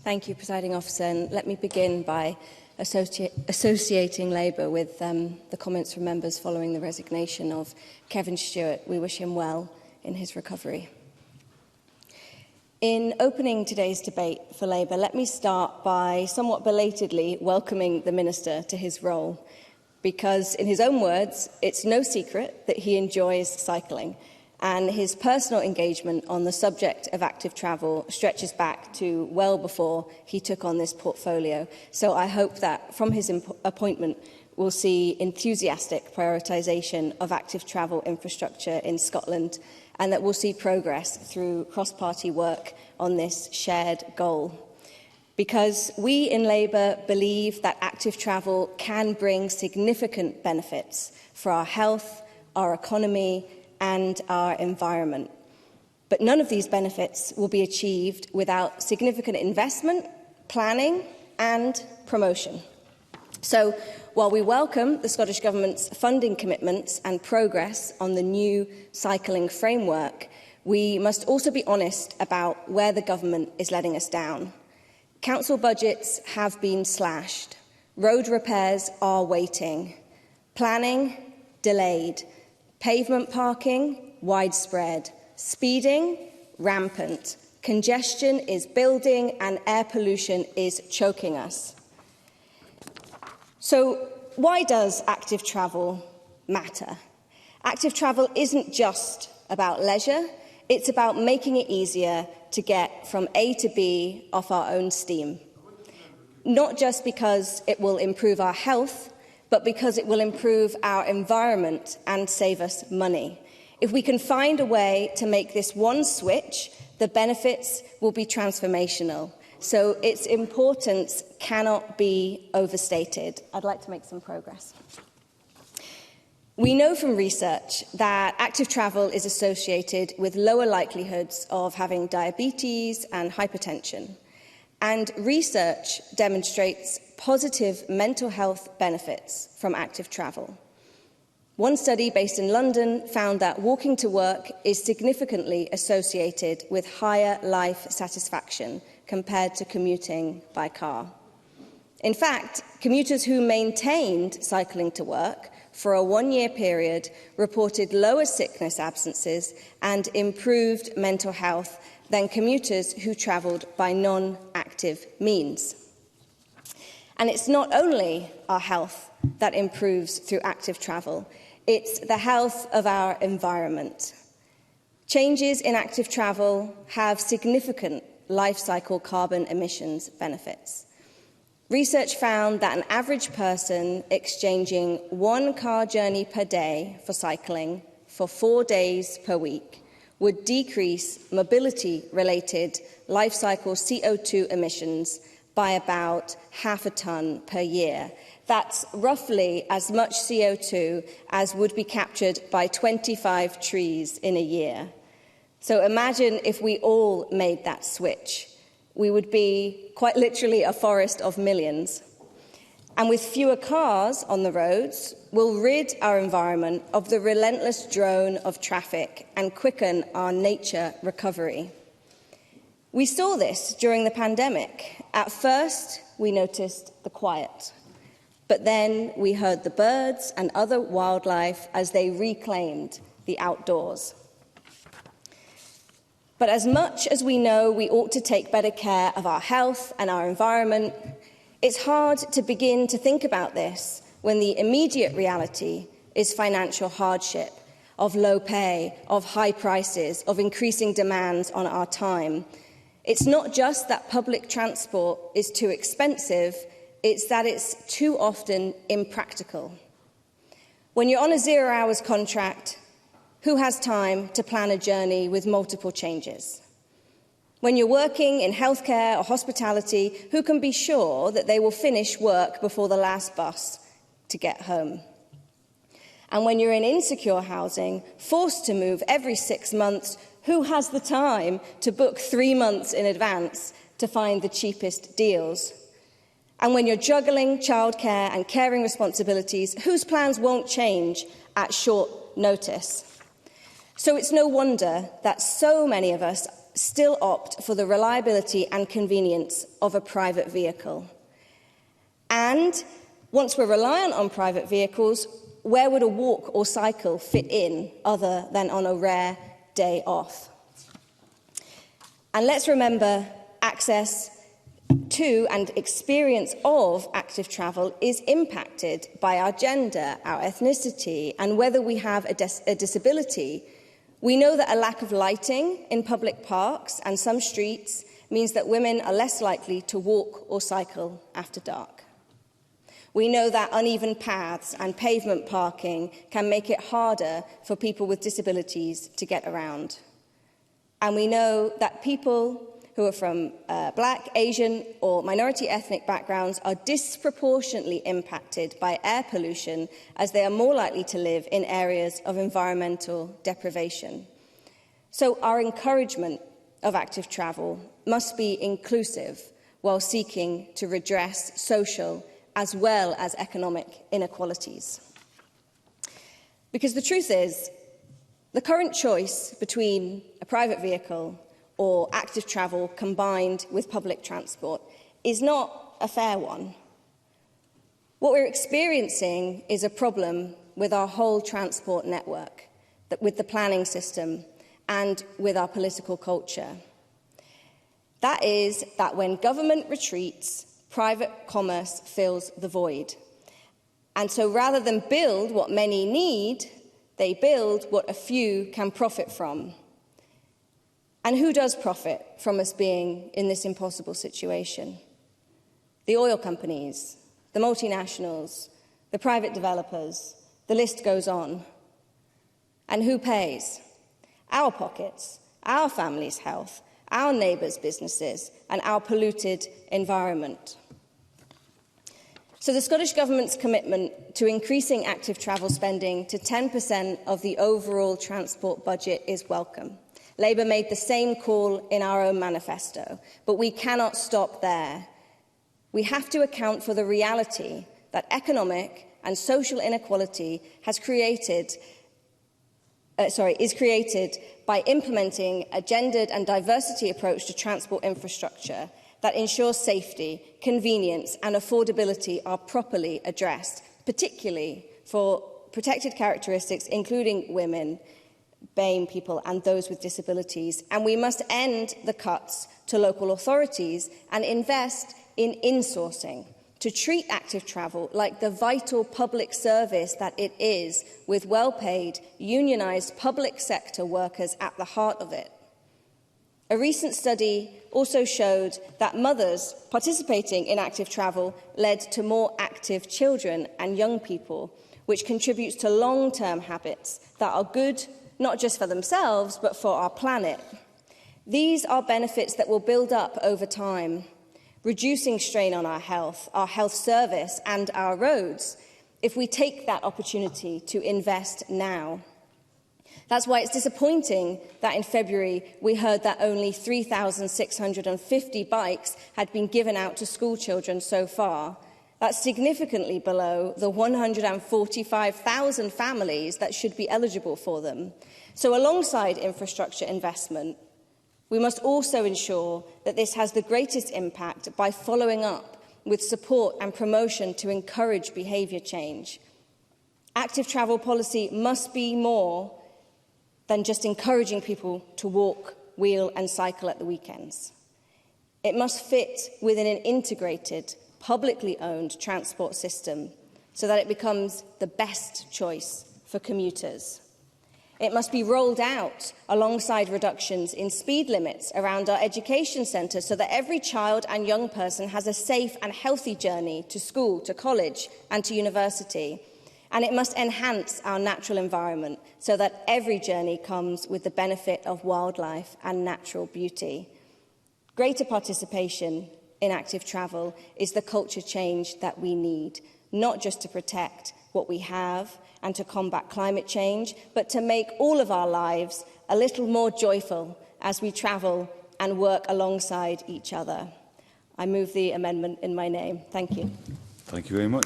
Thank you, Presiding Officer. And let me begin by associating Labour with the comments from members following the resignation of Kevin Stewart. We wish him well in his recovery. In opening today's debate for Labour, let me start by somewhat belatedly welcoming the Minister to his role, because, in his own words, it's no secret that he enjoys cycling, and his personal engagement on the subject of active travel stretches back to well before he took on this portfolio. So I hope that from his appointment we'll see enthusiastic prioritisation of active travel infrastructure in Scotland, and that we'll see progress through cross-party work on this shared goal. Because we in Labour believe that active travel can bring significant benefits for our health, our economy and our environment. But none of these benefits will be achieved without significant investment, planning and promotion. So, while we welcome the Scottish Government's funding commitments and progress on the new cycling framework, we must also be honest about where the Government is letting us down. Council budgets have been slashed. Road repairs are waiting. Planning, delayed. Pavement parking, widespread. Speeding, rampant. Congestion is building and air pollution is choking us. So, why does active travel matter? Active travel isn't just about leisure, it's about making it easier to get from A to B off our own steam. Not just because it will improve our health, but because it will improve our environment and save us money. If we can find a way to make this one switch, the benefits will be transformational. So its importance cannot be overstated. I'd like to make some progress. We know from research that active travel is associated with lower likelihoods of having diabetes and hypertension. And research demonstrates positive mental health benefits from active travel. One study based in London found that walking to work is significantly associated with higher life satisfaction compared to commuting by car. In fact, commuters who maintained cycling to work for a one-year period reported lower sickness absences and improved mental health than commuters who travelled by non-active means. And it's not only our health that improves through active travel, it's the health of our environment. Changes in active travel have significant life cycle carbon emissions benefits. Research found that an average person exchanging one car journey per day for cycling for 4 days per week would decrease mobility-related life cycle CO2 emissions by about 0.5 tonne per year. That's roughly as much CO2 as would be captured by 25 trees in a year. So imagine if we all made that switch. We would be quite literally a forest of millions. And with fewer cars on the roads, we'll rid our environment of the relentless drone of traffic and quicken our nature recovery. We saw this during the pandemic. At first, we noticed the quiet. But then we heard the birds and other wildlife as they reclaimed the outdoors. But as much as we know we ought to take better care of our health and our environment, it's hard to begin to think about this when the immediate reality is financial hardship, of low pay, of high prices, of increasing demands on our time. It's not just that public transport is too expensive, it's that it's too often impractical. When you're on a 0-hours contract, who has time to plan a journey with multiple changes? When you're working in healthcare or hospitality, who can be sure that they will finish work before the last bus to get home? And when you're in insecure housing, forced to move every 6 months, who has the time to book 3 months in advance to find the cheapest deals? And when you're juggling childcare and caring responsibilities, whose plans won't change at short notice? So it's no wonder that so many of us still opt for the reliability and convenience of a private vehicle? And once we're reliant on private vehicles, where would a walk or cycle fit in other than on a rare day off? And let's remember, access to and experience of active travel is impacted by our gender, our ethnicity, and whether we have a disability. We know that a lack of lighting in public parks and some streets means that women are less likely to walk or cycle after dark. We know that uneven paths and pavement parking can make it harder for people with disabilities to get around. And we know that people who are from Black, Asian or minority ethnic backgrounds are disproportionately impacted by air pollution, as they are more likely to live in areas of environmental deprivation. So our encouragement of active travel must be inclusive while seeking to redress social as well as economic inequalities. Because the truth is, the current choice between a private vehicle or active travel combined with public transport is not a fair one. What we're experiencing is a problem with our whole transport network, with the planning system and with our political culture. That is that when government retreats, private commerce fills the void. And so rather than build what many need, they build what a few can profit from. And who does profit from us being in this impossible situation? The oil companies, the multinationals, the private developers, the list goes on. And who pays? Our pockets, our family's health, our neighbours' businesses, and our polluted environment. So the Scottish Government's commitment to increasing active travel spending to 10% of the overall transport budget is welcome. Labour made the same call in our own manifesto, but we cannot stop there. We have to account for the reality that economic and social inequality is created by implementing a gendered and diversity approach to transport infrastructure that ensures safety, convenience and affordability are properly addressed, particularly for protected characteristics including women, BAME people and those with disabilities. And we must end the cuts to local authorities and invest in insourcing to treat active travel like the vital public service that it is, with well-paid, unionised public sector workers at the heart of it. A recent study also showed that mothers participating in active travel led to more active children and young people, which contributes to long-term habits that are good not just for themselves, but for our planet. These are benefits that will build up over time, reducing strain on our health service and our roads, if we take that opportunity to invest now. That's why it's disappointing that in February we heard that only 3,650 bikes had been given out to school children so far. That's significantly below the 145,000 families that should be eligible for them. So alongside infrastructure investment, we must also ensure that this has the greatest impact by following up with support and promotion to encourage behaviour change. Active travel policy must be more than just encouraging people to walk, wheel and cycle at the weekends. It must fit within an integrated, publicly owned transport system so that it becomes the best choice for commuters. It must be rolled out alongside reductions in speed limits around our education centres so that every child and young person has a safe and healthy journey to school, to college and to university. And it must enhance our natural environment so that every journey comes with the benefit of wildlife and natural beauty. Greater participation in active travel is the culture change that we need, not just to protect what we have and to combat climate change, but to make all of our lives a little more joyful as we travel and work alongside each other. I move the amendment in my name. Thank you. Thank you very much.